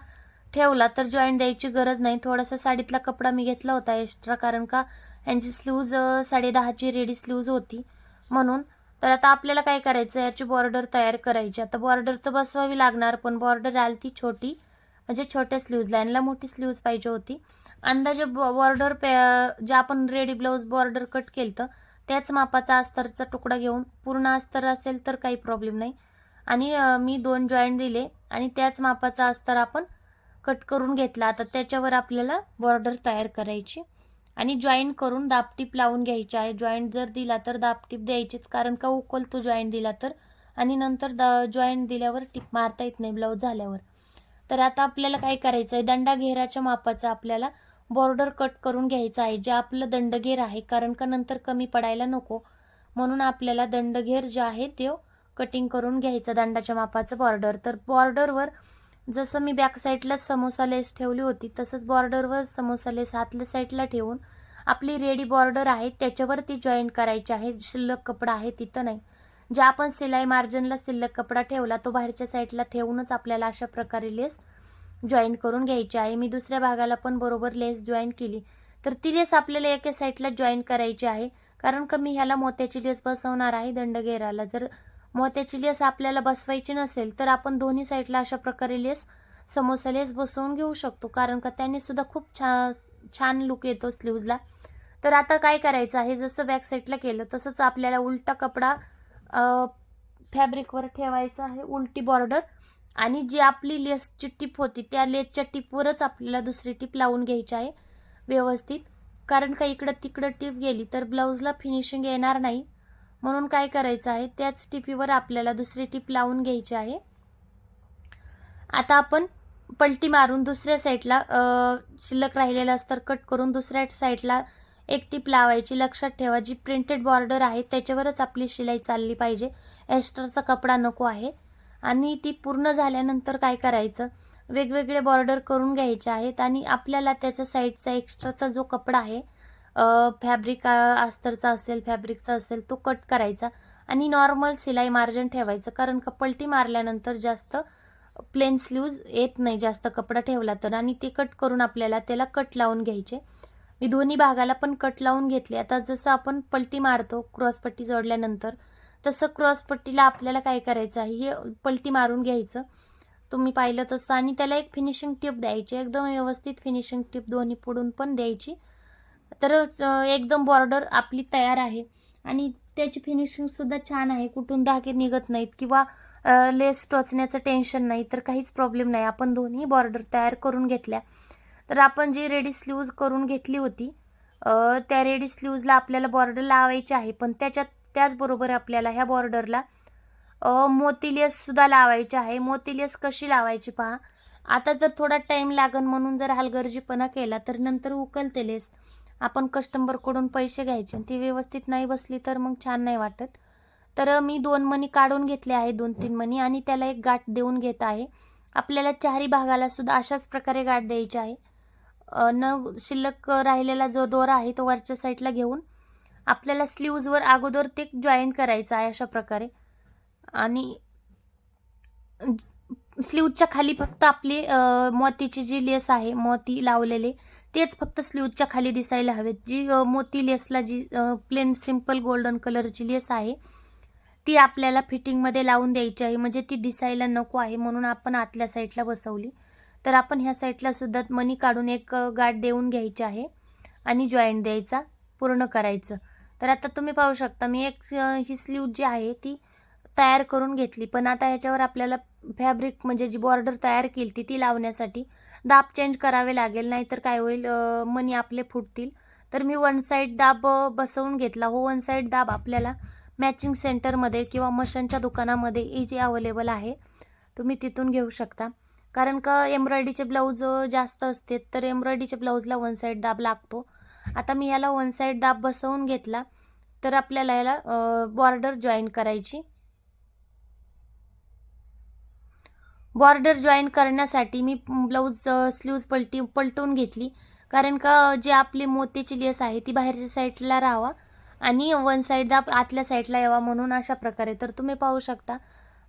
ठेवला तर जॉईंट द्यायची गरज नाही. थोडासा साडीतला कपडा मी घेतला होता एक्स्ट्रा, कारण का यांची स्लीव्ज 10.5ची रेडी स्लीव्ज होती म्हणून. तर आता आपल्याला काय करायचं, याची बॉर्डर तयार करायची. आता बॉर्डर तर बसवावी लागणार, पण बॉर्डर आली ती छोटी, म्हणजे छोट्या स्लीव्जला, यांना मोठी स्लीव्ज पाहिजे होती. अंदाजे बॉर्डर जे आपण रेडी ब्लाऊज बॉर्डर कट केलं त्याच मापाचा अस्तरचा तुकडा घेऊन, पूर्ण अस्तर असेल तर काही प्रॉब्लेम नाही, आणि मी 2 जॉईंट दिले आणि त्याच मापाचा अस्तर आपण कट करून घेतला. आता त्याच्यावर आपल्याला बॉर्डर तयार करायची आणि जॉईन करून दाबटीप लावून घ्यायची आहे. जॉईंट जर दिला तर दाबटीप द्यायचीच, कारण का उकलतो जॉईंट दिला तर, आणि नंतर जॉईंट दिल्यावर टिप मारता येत नाही ब्लाऊज झाल्यावर. तर आता आपल्याला काय करायचं आहे, दंडा घेराच्या मापाचा आपल्याला बॉर्डर कट करून घ्यायचा आहे, जे आपलं दंडघेर आहे, कारण का नंतर कमी पडायला नको म्हणून आपल्याला दंडघेर जे आहे ते कटिंग करून घ्यायचं, दंडाच्या मापाचं बॉर्डर. तर बॉर्डरवर जसं मी बॅक साईडला समोसा लेस ठेवली होती तसंच बॉर्डरवर समोसा लेस आतल्या साईडला ठेवून आपली रेडी बॉर्डर आहे त्याच्यावरती जॉईन करायची आहे. शिल्लक कपडा आहे तिथं नाही, जे आपण सिलाई मार्जिनला शिल्लक कपडा ठेवला तो बाहेरच्या साईडला ठेवूनच आपल्याला अशा प्रकारे लेस जॉईन करून घ्यायची आहे. मी दुसऱ्या भागाला पण बरोबर लेस जॉईन केली, तर ती लेस आपल्याला एका साईडला जॉईन करायची आहे, कारण का मी ह्याला मोत्याची लेस बसवणार आहे दंडघेराला. जर मोत्याची लेस आपल्याला बसवायची नसेल तर आपण दोन्ही साईडला अशा प्रकारे लेस समोसा लेस बसवून घेऊ शकतो, कारण का त्याने सुद्धा खूप छान लुक येतो स्लीव्जला. तर आता काय करायचं आहे, जसं बॅक साईडला केलं तसंच आपल्याला उलटा कपडा फॅब्रिकवर ठेवायचा आहे, उलटी बॉर्डर, आणि जी आपली लेसची टिप होती त्या लेसच्या टिपवरच आपल्याला दुसरी टिप लावून घ्यायची आहे व्यवस्थित, कारण का इकडं तिकडं टिप गेली तर ब्लाऊजला फिनिशिंग येणार नाही. म्हणून काय करायचं आहे, त्याच टिपीवर आपल्याला दुसरी टिप लावून घ्यायची आहे. आता आपण पलटी मारून दुसऱ्या साईडला शिल्लक राहिलेलं अस्तर कट करून दुसऱ्या साईडला एक टिप लावायची. लक्षात ठेवा, जी प्रिंटेड बॉर्डर आहे त्याच्यावरच आपली शिलाई चालली पाहिजे, एक्स्ट्राचा कपडा नको आहे. आणि ती पूर्ण झाल्यानंतर काय करायचं, वेगवेगळे बॉर्डर करून घ्यायचे आहेत आणि आपल्याला त्याच्या साईडचा एक्स्ट्राचा जो कपडा आहे फॅब्रिक अस्तरचा असेल फॅब्रिकचा असेल तो कट करायचा आणि नॉर्मल सिलाई मार्जिन ठेवायचं, कारण का पलटी मारल्यानंतर जास्त प्लेन स्लीव्ज येत नाही जास्त कपडा ठेवला तर, आणि ते कट करून आपल्याला त्याला कट लावून घ्यायचे. मी दोन्ही भागाला पण कट लावून घेतले. आता जसं आपण पलटी मारतो क्रॉसपट्टी जोडल्यानंतर, तसं क्रॉसपट्टीला आपल्याला काय करायचं आहे, हे पलटी मारून घ्यायचं तुम्ही पाहिलं तसं, आणि त्याला एक फिनिशिंग टिप द्यायची, एकदम व्यवस्थित फिनिशिंग टिप दोन्ही पुढून पण द्यायची. तर एकदम बॉर्डर आपली तयार आहे आणि त्याची फिनिशिंगसुद्धा छान आहे. कुठून धागे निघत नाहीत किंवा लेस टोचण्याचं टेन्शन नाही, तर काहीच प्रॉब्लेम नाही. आपण दोन्ही बॉर्डर तयार करून घेतल्या. तर आपण जी रेडी स्लीव्ज करून घेतली होती, त्या रेडी स्लीव्जला आपल्याला बॉर्डर लावायची आहे, पण त्याचबरोबर आपल्याला ह्या बॉर्डरला मोती लेससुद्धा लावायची आहे. मोती लेस कशी लावायची पहा. आता जर थोडा टाईम लागन म्हणून जर हलगर्जीपणा केला तर नंतर उकलते लेस. आपण कस्टमरकडून पैसे घ्यायचे, ती व्यवस्थित नाही बसली तर मग छान नाही वाटत. तर मी 2 मणी काढून घेतले आहे, 2-3 मणी, आणि त्याला एक गाठ देऊन घेत आहे. आपल्याला चारही भागाला सुद्धा अशाच प्रकारे गाठ द्यायची आहे. न शिल्लक राहिलेला जो दोरा आहे तो वरच्या साईडला घेऊन आपल्याला स्लीव्जवर अगोदर ते जॉईंट करायचं आहे अशा प्रकारे. आणि स्लीवच्या खाली फक्त आपली मोतीची जी लेस आहे, मोती लावलेले, तेच फक्त स्लीवच्या खाली दिसायला हवेत. जी मोती लेसला जी प्लेन सिंपल गोल्डन कलरची लेस आहे ती आपल्याला फिटिंगमध्ये लावून द्यायची आहे. म्हणजे ती दिसायला नको आहे म्हणून आपण आतल्या साईडला बसवली. तर आपण ह्या साईडला सुद्धा मणी काढून एक गाठ देऊन घ्यायची आहे आणि जॉईंट द्यायचा, पूर्ण करायचं. तर आता तुम्ही पाहू शकता मी एक ही स्लीव जी आहे ती तयार करून घेतली. पण आता ह्याच्यावर आपल्याला फॅब्रिक म्हणजे जी बॉर्डर तयार केली ती लावण्यासाठी दाब चेंज करावे लागेल, नाहीतर काय होईल, मणी आपले फुटतील. तर मी वन साईड दाब बसवून घेतला. हो, वन साईड दाब आपल्याला मॅचिंग सेंटरमध्ये किंवा मशीनच्या दुकानामध्ये इजी अवेलेबल आहे, तुम्ही तिथून घेऊ शकता. कारण का एम्ब्रॉयडरीचे ब्लाऊज जास्त असते, तर एम्ब्रॉयडरीच्या ब्लाऊजला वन साईड दाब लागतो. आता मी याला वन साईड दाब बसवून घेतला. तर आपल्याला याला बॉर्डर जॉईन करायची. बॉर्डर जॉईन करण्यासाठी मी ब्लाऊज स्लीव्ज पलटून घेतली, कारण का जी आपली मोतीची लेस आहे ती बाहेरच्या साईडला राहावा आणि वन साईड दाब आतल्या साईडला यावा, म्हणून अशा प्रकारे. तर तुम्ही पाहू शकता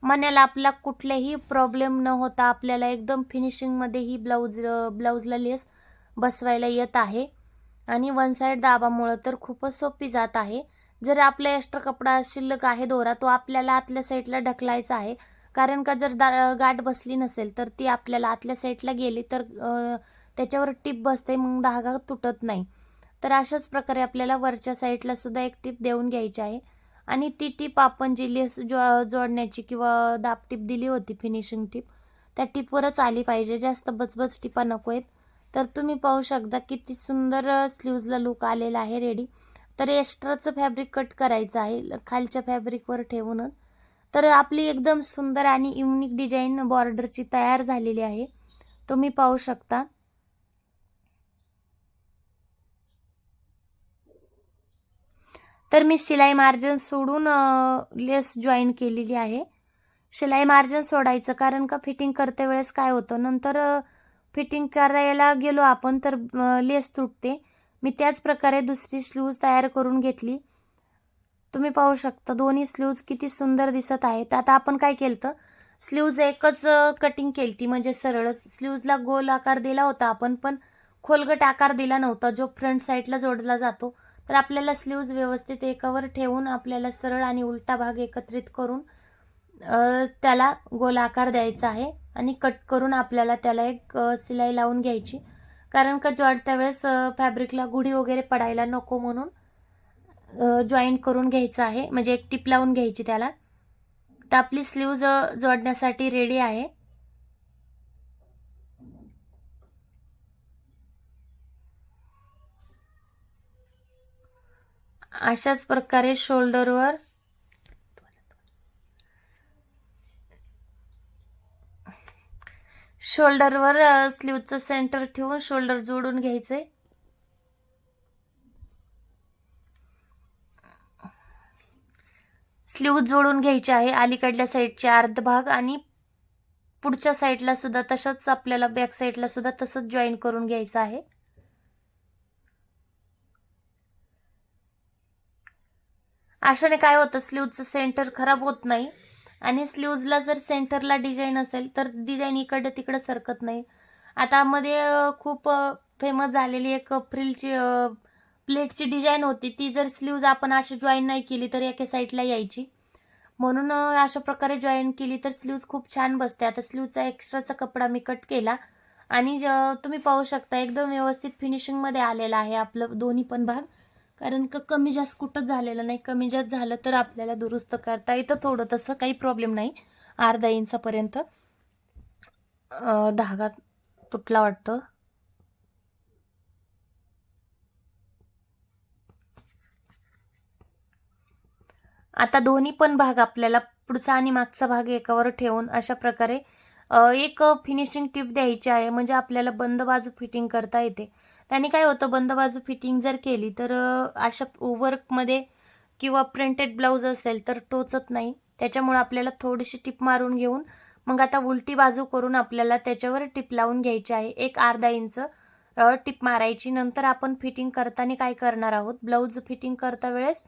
मण्याला आपला कुठलाही प्रॉब्लेम न होता आपल्याला एकदम फिनिशिंगमध्ये ही ब्लाऊजला लेस बसवायला येत आहे. आणि वन साईड दाबामुळं तर खूपच सोपी जात आहे. जर आपला एक्स्ट्रा कपडा शिल्लक आहे दोरा, तो आपल्याला आतल्या साईडला ढकलायचा आहे, कारण का जर गाठ बसली नसेल तर ती आपल्याला आतल्या साईडला गेली तर त्याच्यावर टिप बसते, मग धागा तुटत नाही. तर अशाच प्रकारे आपल्याला वरच्या साईडला सुद्धा एक टिप देऊन घ्यायची आहे. आणि ती टिप आपण जी लेस जोडण्याची किंवा दाब टिप दिली होती, फिनिशिंग टिप, त्या टिपवरच आली पाहिजे, जास्त बचबच टिपा नको आहेत. तर तुम्ही पाहू शकता किती सुंदर स्लीव्जला लुक आलेला आहे रेडी. तर एक्स्ट्राचं फॅब्रिक कट करायचं आहे खालच्या फॅब्रिकवर ठेवूनच. तर आपली एकदम सुंदर आणि युनिक डिझाईन बॉर्डरची तयार झालेली आहे, तुम्ही पाहू शकता. तर मी शिलाई मार्जिन सोडून लेस जॉईन केलेली आहे. शिलाई मार्जिन सोडायचं, कारण का फिटिंग करते वेळेस काय होतं, नंतर फिटिंग करायला गेलो आपण तर लेस तुटते. मी त्याच प्रकारे दुसरी स्लीव्ज तयार करून घेतली. तुम्ही पाहू शकता दोन्ही स्लीव्ज किती सुंदर दिसत आहेत. आता आपण काय केलं, स्लीव्ज एकच कटिंग केली ती, म्हणजे सरळच स्लीव्जला गोल आकार दिला होता आपण, पण खोलगट आकार दिला नव्हता जो फ्रंट साईडला जोडला जातो. तर आपल्याला स्लीव्ज व्यवस्थित एकावर ठेवून आपल्याला सरळ आणि उलटा भाग एकत्रित करून त्याला गोल आकार द्यायचा आहे आणि कट करून आपल्याला त्याला एक शिलाई लावून घ्यायची, कारण का जोडत्या वेळेस फॅब्रिकला गुढी वगैरे पडायला नको म्हणून जॉईंट करून घ्यायचं आहे, म्हणजे एक टिप लावून घ्यायची त्याला. तर आपली स्लीव्ज जोडण्यासाठी रेडी आहे. अशाच प्रकारे शोल्डरवर स्लीव्हचं सेंटर ठेवून शोल्डर जोडून घ्यायचे. स्लीव्ह जोडून घ्यायची आहे, अलीकडल्या साईडचे अर्ध भाग आणि पुढच्या साईडला सुद्धा तसंच, आपल्याला बॅक साईडला सुद्धा तसंच जॉईन करून घ्यायचं आहे. अशाने काय होतं, स्लीव्हचं सेंटर खराब होत नाही आणि स्लीव्जला जर सेंटरला डिझाईन असेल तर डिझाईन इकडं तिकडं सरकत नाही. आता मध्ये खूप फेमस झालेली एक फ्रिलची प्लेटची डिझाईन होती, ती जर स्लीव्ज आपण अशी जॉईन नाही केली तर एका साईडला यायची. म्हणून अशा प्रकारे जॉईन केली तर स्लीव्ज खूप छान बसते. आता स्लीव्जचा एक्स्ट्राचा कपडा मी कट केला आणि तुम्ही पाहू शकता एकदम व्यवस्थित फिनिशिंगमध्ये आलेला आहे आपलं दोन्ही पण भाग. कारण कमी जास्त कुठंच झालेलं नाही. कमी जास्त झालं तर आपल्याला दुरुस्त करता येतं थोडं, तसं काही प्रॉब्लेम नाही. अर्धा इंचापर्यंत धागा तुटला वाटतं. आता दोन्ही पण भाग आपल्याला पुढचा आणि मागचा भाग एकावर ठेवून अशा प्रकारे एक फिनिशिंग टिप द्यायची आहे, म्हणजे आपल्याला बंद बाजू फिटिंग करता येते. त्याने काय होतं, बंद बाजू फिटिंग जर केली तर अशा वर्कमध्ये किंवा प्रिंटेड ब्लाऊज असेल तर टोचत नाही. त्याच्यामुळे आपल्याला थोडीशी टिप मारून घेऊन मग आता उलटी बाजू करून आपल्याला त्याच्यावर टिप लावून घ्यायची आहे. एक अर्धा इंच टिप मारायची. नंतर आपण फिटिंग करताना काय करणार आहोत, ब्लाऊज फिटिंग करता वेळेस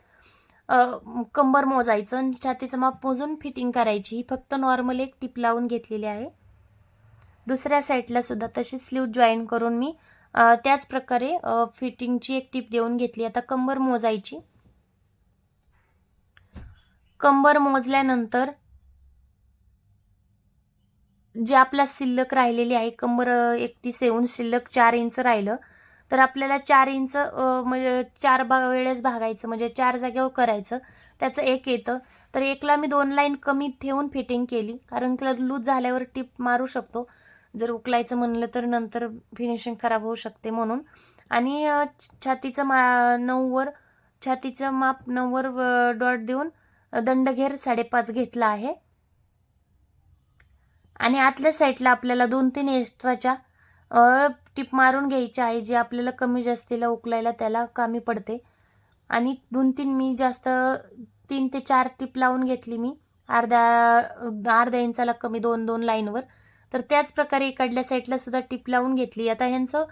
कंबर मोजायचं आणि छातीचं माप मोजून फिटिंग करायची. ही फक्त नॉर्मल एक टिप लावून घेतलेली आहे. दुसऱ्या साईडला सुद्धा तशी स्लीव जॉईन करून मी त्याच प्रकारे फिटिंगची एक टिप देऊन घेतली. आता कंबर मोजायची. कंबर मोजल्यानंतर जे आपल्या शिल्लक राहिलेली आहे, कंबर 31 येऊन शिल्लक 4 इंच राहिलं तर आपल्याला 4 इंच म्हणजे 4 वेळेस भागायचं, म्हणजे 4 जागेवर करायचं. त्याचं 1 येतं. तर 1ला मी 2 लाईन कमी ठेवून फिटिंग केली, कारण लूज झाल्यावर टिप मारू शकतो. जर उकलायचं म्हणलं तर नंतर फिनिशिंग खराब होऊ शकते म्हणून. आणि छातीचं 9वर छातीचं माप 9वर डॉट देऊन दंडघेर 5.5 घेतला आहे. आणि आतल्या साईडला आपल्याला 2-3 एक्स्ट्राच्या टिप मारून घ्यायची आहे, जी आपल्याला कमी जास्तीला उकलायला त्याला कामी पडते. आणि 2-3 मी जास्त 3 ते 4 टिप लावून घेतली मी अर्ध्या इंचाला कमी 2-2 लाईनवर. तर त्याच प्रकारे इकडल्या साईडला सुद्धा टिप लावून घेतली. आता ह्यांचं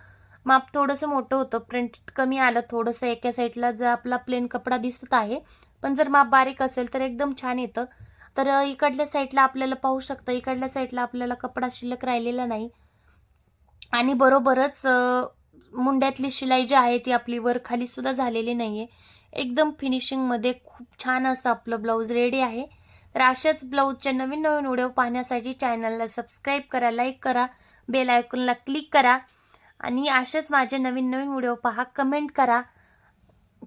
माप थोडंसं मोठं होतं, प्रिंट कमी आलं थोडंसं. एका साईडला जर आपला प्लेन कपडा दिसत आहे, पण जर माप बारीक असेल तर एकदम छान येतं. तर इकडल्या साईडला आपल्याला पाहू शकता, इकडल्या साईडला आपल्याला कपडा शिल्लक राहिलेला नाही. आणि बरोबरच मुंड्यातली शिलाई जी आहे ती आपली वर खाली सुद्धा झालेली नाहीये. एकदम फिनिशिंगमध्ये खूप छान असं आपलं ब्लाऊज रेडी आहे. तर अशाच ब्लाऊजचे नवीन नवीन व्हिडिओ पाहण्यासाठी चॅनलला सबस्क्राईब करा, लाईक करा, बेल आयकॉनला क्लिक करा आणि असेच माझे नवीन नवीन व्हिडिओ पहा. कमेंट करा,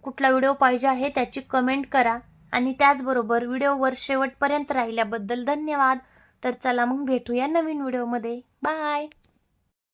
कुठला व्हिडिओ पाहिजे आहे त्याची कमेंट करा. आणि त्याचबरोबर व्हिडिओवर शेवटपर्यंत राहिल्याबद्दल धन्यवाद. तर चला मग भेटूया नवीन व्हिडिओमध्ये. बाय.